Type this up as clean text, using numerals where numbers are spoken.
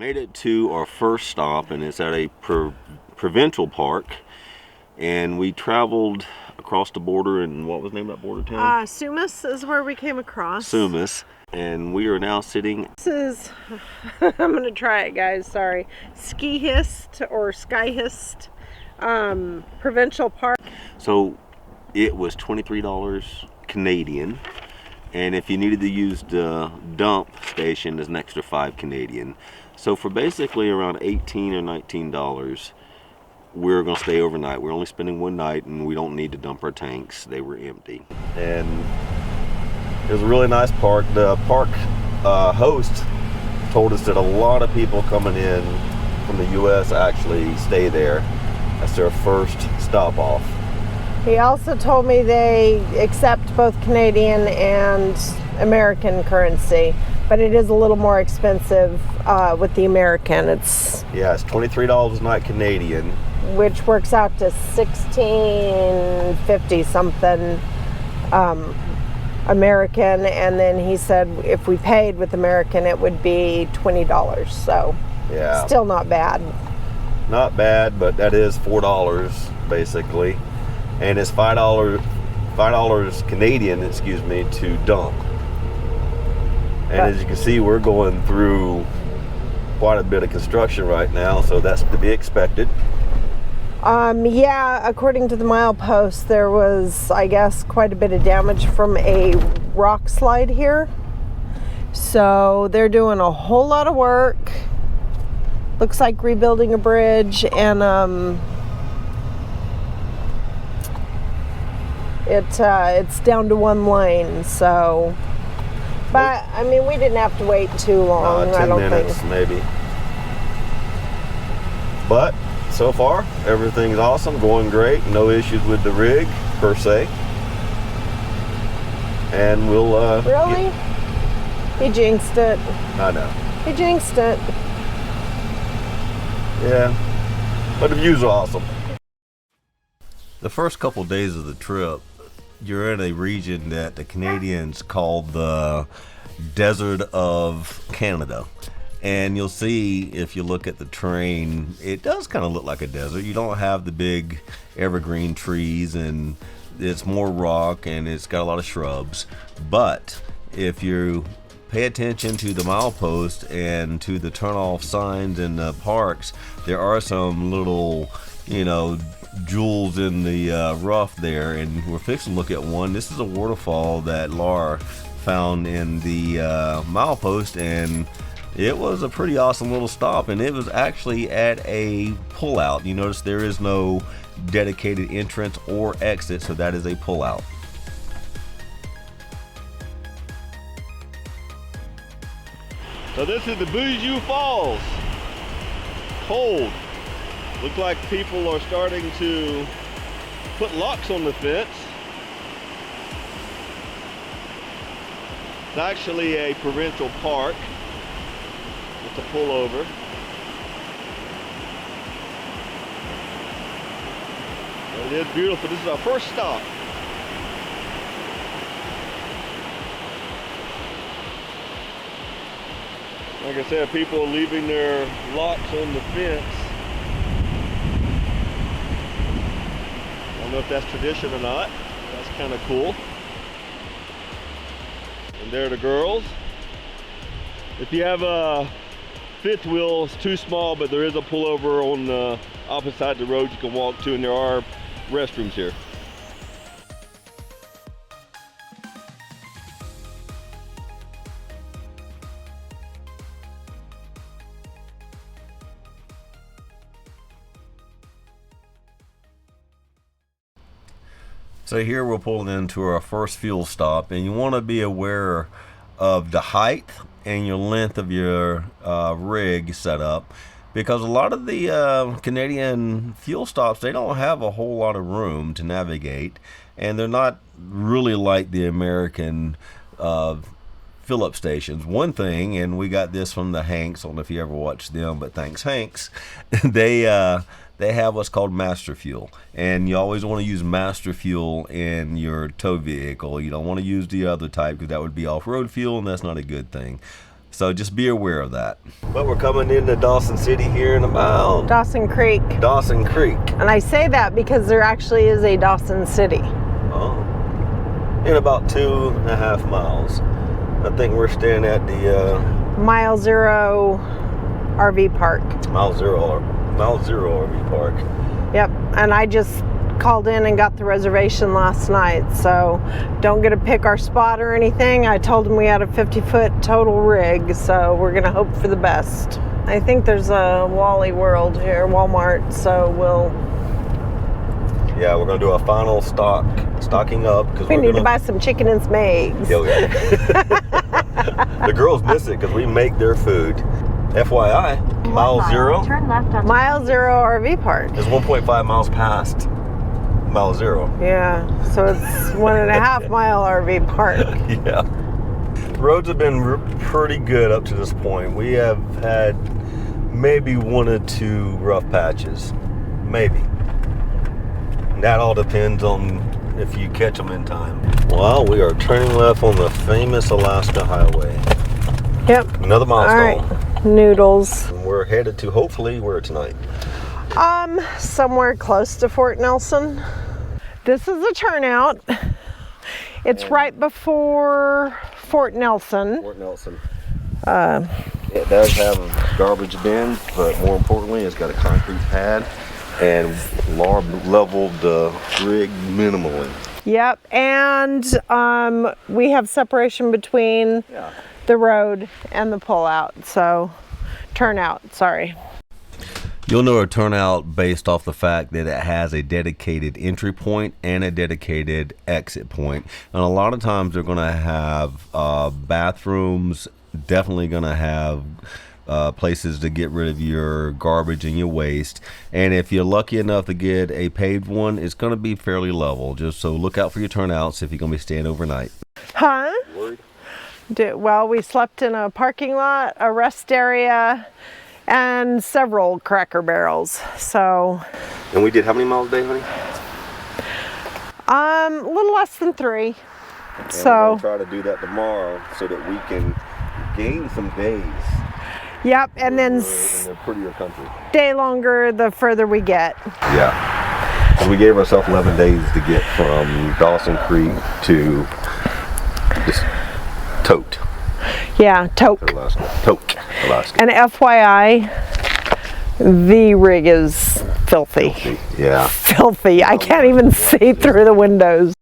Made it to our first stop, and it's at a provincial park. And we traveled across the border, and what was the name of that border town? Sumas is where we came across. Sumas. And we are now sitting. This is, I'm going to try it, guys, sorry. Ski-hist or Sky-hist Provincial Park. So it was $23 Canadian. And if you needed to use the dump station, there's an extra $5 Canadian. So for basically around $18 or $19, we're going to stay overnight. We're only spending one night, and we don't need to dump our tanks. They were empty. And it was a really nice park. The park host told us that a lot of people coming in from the U.S. actually stay there. That's their first stop off. He also told me they accept both Canadian and American currency, but it is a little more expensive with the American. It's $23 a night Canadian, which works out to $16.50 something American, and then he said if we paid with American it would be $20. So yeah, still not bad. Not bad, but that is $4 basically. And it's $5 Canadian, excuse me, to dump. And as you can see, we're going through quite a bit of construction right now, so that's to be expected. Yeah, according to the milepost, there was, I guess, quite a bit of damage from a rock slide here. So they're doing a whole lot of work. Looks like rebuilding a bridge, and it's down to one lane, so, but I mean, we didn't have to wait too long. 10 I don't minutes think. maybe. But so far everything's awesome, going great, no issues with the rig per se. And we'll really? He jinxed it. I know. He jinxed it. Yeah, but the views are awesome. The first couple days of the trip, you're in a region that the Canadians call the Desert of Canada. And you'll see, if you look at the terrain, it does kind of look like a desert. You don't have the big evergreen trees, and it's more rock, and it's got a lot of shrubs. But if you pay attention to the milepost and to the turn-off signs in the parks, there are some little, jewels in the rough there, and we're fixing to look at one. This is a waterfall that Laura found in the milepost, and it was a pretty awesome little stop, and it was actually at a pullout. You notice there is no dedicated entrance or exit, so that is a pullout. So this is the Bijou Falls. Cold. Looks like people are starting to put locks on the fence. It's actually a provincial park. It's a pullover. It is beautiful. This is our first stop. Like I said, people are leaving their locks on the fence. I don't know if that's tradition or not. That's kind of cool. And there are the girls. If you have a fifth wheel, it's too small, but there is a pullover on the opposite side of the road you can walk to, and there are restrooms here. So here we're pulling into our first fuel stop, and you want to be aware of the height and your length of your rig setup, because a lot of the Canadian fuel stops, they don't have a whole lot of room to navigate, and they're not really like the American fill-up stations. One thing, and we got this from the Hanks, I don't know if you ever watched them, but thanks Hanks, they have what's called master fuel, and you always want to use master fuel in your tow vehicle. You don't want to use the other type, because that would be off-road fuel, and that's not a good thing. So just be aware of that. But we're coming into Dawson City here in about Dawson Creek. Dawson Creek. And I say that because there actually is a Dawson City. Oh. In about 2.5 miles. I think we're staying at the Mile Zero RV Park. Mile Zero RV Park. Yep. And I just called in and got the reservation last night, so don't get to pick our spot or anything. I told them we had a 50-foot total rig, so we're gonna hope for the best. I think there's a Wally World here, Walmart, so yeah, we're gonna do a final stocking up because we need to buy some chicken and some eggs. Yeah. The girls miss it because we make their food. FYI, Mile Zero. Turn left on Mile Zero RV Park is 1.5 miles past Mile Zero. Yeah, so it's 1.5 mile RV park. Yeah. The roads have been pretty good up to this point. We have had maybe 1 or 2 rough patches. Maybe. And that all depends on if you catch them in time. Well, we are turning left on the famous Alaska Highway. Yep. Another milestone. All right. Noodles. And we're headed to, hopefully, where tonight? Somewhere close to Fort Nelson. This is a turnout. It's right before Fort Nelson. Fort Nelson. It does have garbage bins, but more importantly, it's got a concrete pad and leveled the rig minimally. Yep, and we have separation between the road and the pullout, so turnout, sorry. You'll know a turnout based off the fact that it has a dedicated entry point and a dedicated exit point. And a lot of times they're going to have bathrooms, definitely going to have places to get rid of your garbage and your waste. And if you're lucky enough to get a paved one, it's going to be fairly level. Just so look out for your turnouts if you're going to be staying overnight. Huh? Worried? Well, we slept in a parking lot, a rest area, and several Cracker Barrels. So. And we did how many miles a day, honey? A little less than 3. And so we're gonna try to do that tomorrow so that we can gain some days. Yep, and then in the prettier country. Stay longer the further we get. Yeah. So we gave ourselves 11 days to get from Dawson Creek to this Tote. Yeah, Toke. Alaska. Toke, Alaska. And FYI, the rig is filthy. Yeah. Filthy. I can't even see through the windows.